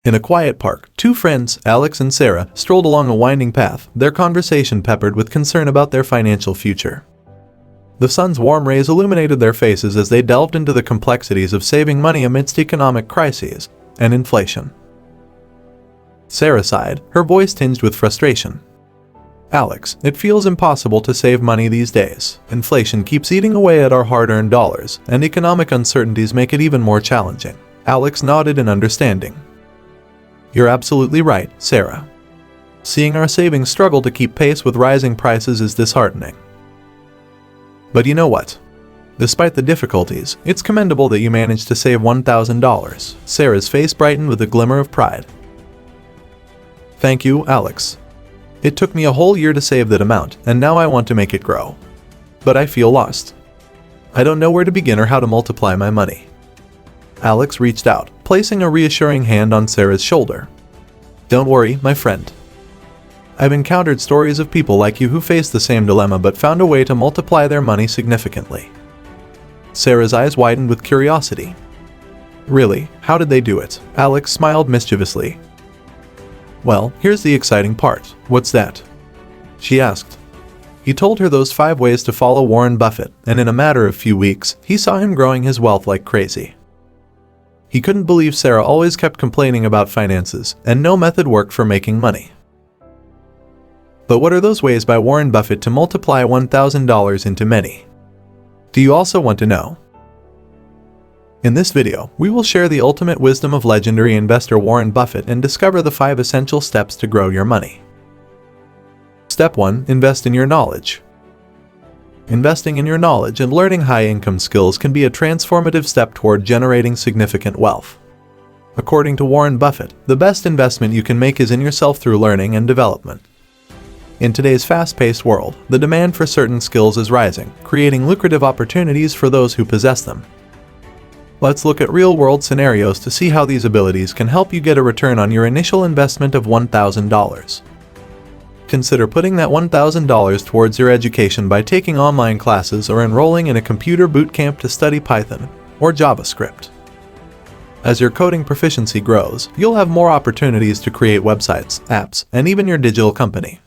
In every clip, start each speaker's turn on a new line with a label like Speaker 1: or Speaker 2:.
Speaker 1: In a quiet park, two friends, Alex and Sarah, strolled along a winding path, their conversation peppered with concern about their financial future. The sun's warm rays illuminated their faces as they delved into the complexities of saving money amidst economic crises and inflation. Sarah sighed, her voice tinged with frustration. "Alex, it feels impossible to save money these days. Inflation keeps eating away at our hard-earned dollars, and economic uncertainties make it even more challenging." Alex nodded in understanding. "You're absolutely right, Sarah. Seeing our savings struggle to keep pace with rising prices is disheartening. But you know what? Despite the difficulties, it's commendable that you managed to save $1,000. Sarah's face brightened with a glimmer of pride. "Thank you, Alex. It took me a whole year to save that amount, and now I want to make it grow. But I feel lost. I don't know where to begin or how to multiply my money." Alex reached out, placing a reassuring hand on Sarah's shoulder. "Don't worry, my friend. I've encountered stories of people like you who faced the same dilemma but found a way to multiply their money significantly." Sarah's eyes widened with curiosity. "Really? How did they do it?" Alex smiled mischievously. "Well, here's the exciting part." "What's that?" she asked. He told her those 5 ways to follow Warren Buffett, and in a matter of few weeks, he saw him growing his wealth like crazy. He couldn't believe Sarah always kept complaining about finances, and no method worked for making money. But what are those ways by Warren Buffett to multiply $1,000 into many? Do you also want to know? In this video, we will share the ultimate wisdom of legendary investor Warren Buffett and discover the 5 essential steps to grow your money. Step 1. Invest in your knowledge. Investing in your knowledge and learning high-income skills can be a transformative step toward generating significant wealth. According to Warren Buffett, the best investment you can make is in yourself through learning and development. In today's fast-paced world, the demand for certain skills is rising, creating lucrative opportunities for those who possess them. Let's look at real-world scenarios to see how these abilities can help you get a return on your initial investment of $1,000. Consider putting that $1,000 towards your education by taking online classes or enrolling in a computer boot camp to study Python or JavaScript. As your coding proficiency grows, you'll have more opportunities to create websites, apps, and even your digital company.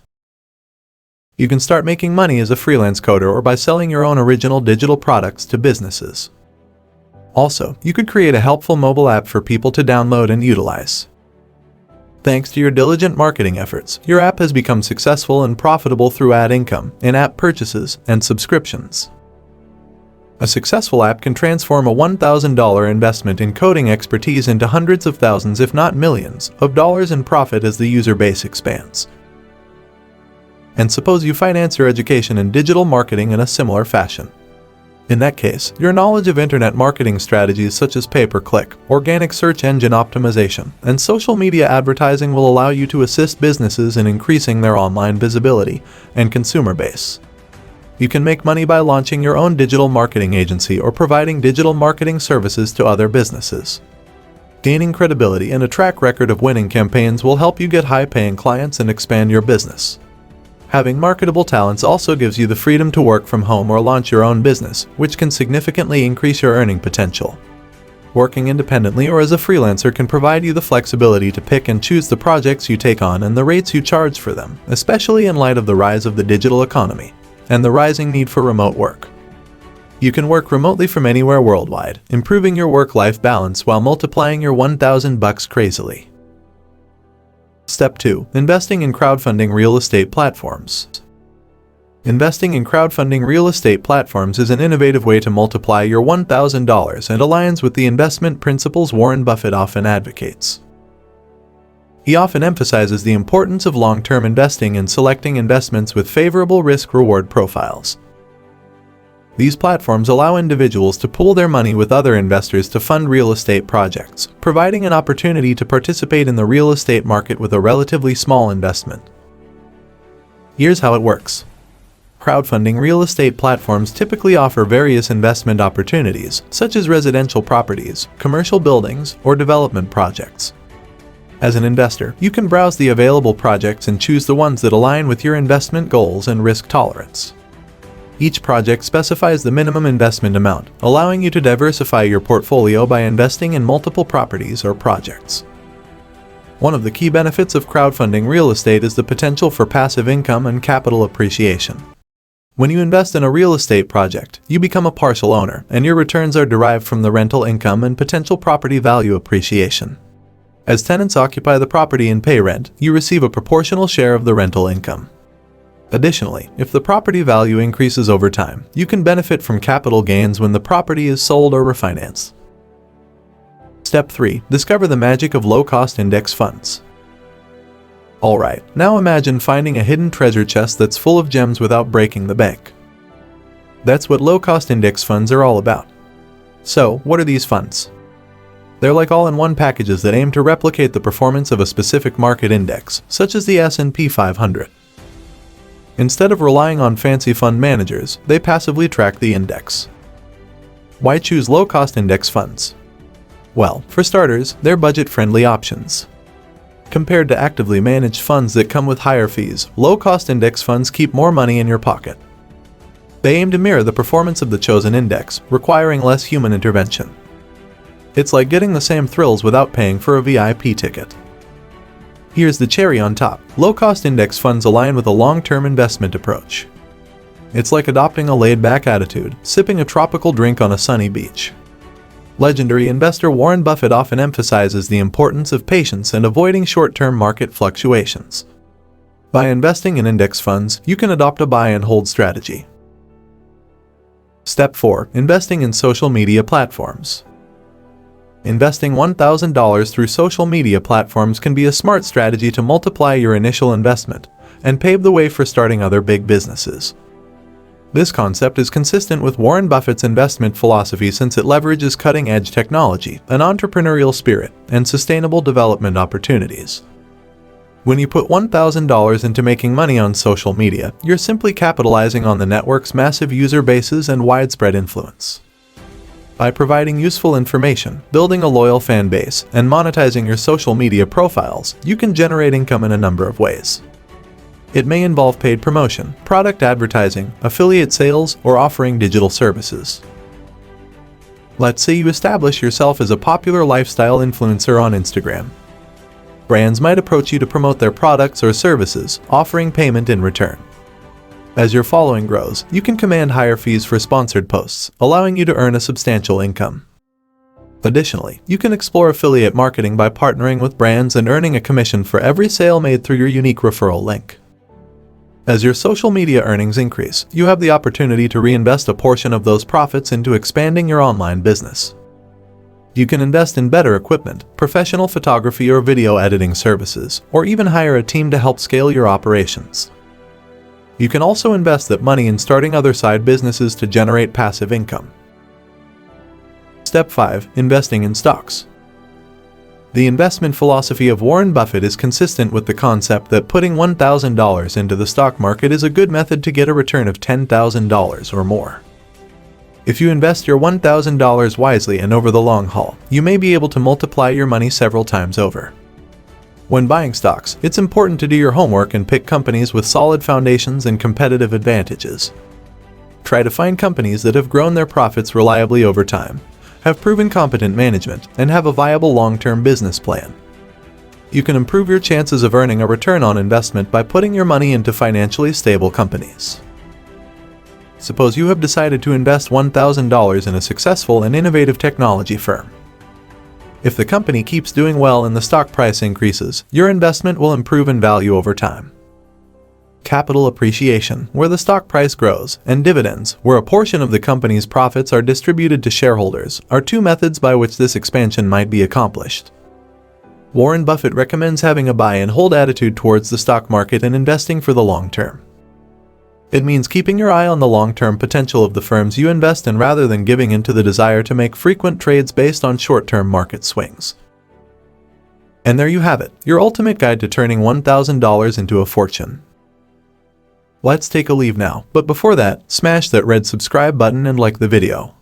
Speaker 1: You can start making money as a freelance coder or by selling your own original digital products to businesses. Also, you could create a helpful mobile app for people to download and utilize. Thanks to your diligent marketing efforts, your app has become successful and profitable through ad income, in-app purchases, and subscriptions. A successful app can transform a $1,000 investment in coding expertise into hundreds of thousands, if not millions, of dollars in profit as the user base expands. And suppose you finance your education in digital marketing in a similar fashion. In that case, your knowledge of internet marketing strategies such as pay-per-click, organic search engine optimization, and social media advertising will allow you to assist businesses in increasing their online visibility and consumer base. You can make money by launching your own digital marketing agency or providing digital marketing services to other businesses. Gaining credibility and a track record of winning campaigns will help you get high-paying clients and expand your business. Having marketable talents also gives you the freedom to work from home or launch your own business, which can significantly increase your earning potential. Working independently or as a freelancer can provide you the flexibility to pick and choose the projects you take on and the rates you charge for them, especially in light of the rise of the digital economy and the rising need for remote work. You can work remotely from anywhere worldwide, improving your work-life balance while multiplying your $1,000 crazily. Step 2. Investing in crowdfunding real estate platforms. Investing in crowdfunding real estate platforms is an innovative way to multiply your $1,000 and aligns with the investment principles Warren Buffett often advocates. He often emphasizes the importance of long-term investing and selecting investments with favorable risk-reward profiles. These platforms allow individuals to pool their money with other investors to fund real estate projects, providing an opportunity to participate in the real estate market with a relatively small investment. Here's how it works. Crowdfunding real estate platforms typically offer various investment opportunities, such as residential properties, commercial buildings, or development projects. As an investor, you can browse the available projects and choose the ones that align with your investment goals and risk tolerance. Each project specifies the minimum investment amount, allowing you to diversify your portfolio by investing in multiple properties or projects. One of the key benefits of crowdfunding real estate is the potential for passive income and capital appreciation. When you invest in a real estate project, you become a partial owner, and your returns are derived from the rental income and potential property value appreciation. As tenants occupy the property and pay rent, you receive a proportional share of the rental income. Additionally, if the property value increases over time, you can benefit from capital gains when the property is sold or refinanced. Step 3. Discover the magic of low-cost index funds. Alright, now imagine finding a hidden treasure chest that's full of gems without breaking the bank. That's what low-cost index funds are all about. So, what are these funds? They're like all-in-one packages that aim to replicate the performance of a specific market index, such as the S&P 500. Instead of relying on fancy fund managers, they passively track the index. Why choose low-cost index funds? Well, for starters, they're budget-friendly options. Compared to actively managed funds that come with higher fees, low-cost index funds keep more money in your pocket. They aim to mirror the performance of the chosen index, requiring less human intervention. It's like getting the same thrills without paying for a VIP ticket. Here's the cherry on top. Low-cost index funds align with a long-term investment approach. It's like adopting a laid-back attitude, sipping a tropical drink on a sunny beach. Legendary investor Warren Buffett often emphasizes the importance of patience and avoiding short-term market fluctuations. By investing in index funds, you can adopt a buy-and-hold strategy. Step 4. Investing in social media platforms. Investing $1,000 through social media platforms can be a smart strategy to multiply your initial investment and pave the way for starting other big businesses. This concept is consistent with Warren Buffett's investment philosophy since it leverages cutting-edge technology, an entrepreneurial spirit, and sustainable development opportunities. When you put $1,000 into making money on social media, you're simply capitalizing on the network's massive user bases and widespread influence. By providing useful information, building a loyal fan base, and monetizing your social media profiles, you can generate income in a number of ways. It may involve paid promotion, product advertising, affiliate sales, or offering digital services. Let's say you establish yourself as a popular lifestyle influencer on Instagram. Brands might approach you to promote their products or services, offering payment in return. As your following grows, you can command higher fees for sponsored posts, allowing you to earn a substantial income. Additionally, you can explore affiliate marketing by partnering with brands and earning a commission for every sale made through your unique referral link. As your social media earnings increase, you have the opportunity to reinvest a portion of those profits into expanding your online business. You can invest in better equipment, professional photography or video editing services, or even hire a team to help scale your operations. You can also invest that money in starting other side businesses to generate passive income. Step 5. Investing in stocks. The investment philosophy of Warren Buffett is consistent with the concept that putting $1,000 into the stock market is a good method to get a return of $10,000 or more. If you invest your $1,000 wisely and over the long haul, you may be able to multiply your money several times over. When buying stocks, it's important to do your homework and pick companies with solid foundations and competitive advantages. Try to find companies that have grown their profits reliably over time, have proven competent management, and have a viable long-term business plan. You can improve your chances of earning a return on investment by putting your money into financially stable companies. Suppose you have decided to invest $1,000 in a successful and innovative technology firm. If the company keeps doing well and the stock price increases, your investment will improve in value over time. Capital appreciation, where the stock price grows, and dividends, where a portion of the company's profits are distributed to shareholders, are two methods by which this expansion might be accomplished. Warren Buffett recommends having a buy-and-hold attitude towards the stock market and investing for the long term. It means keeping your eye on the long-term potential of the firms you invest in rather than giving in to the desire to make frequent trades based on short-term market swings. And there you have it, your ultimate guide to turning $1,000 into a fortune. Let's take a leave now, but before that, smash that red subscribe button and like the video.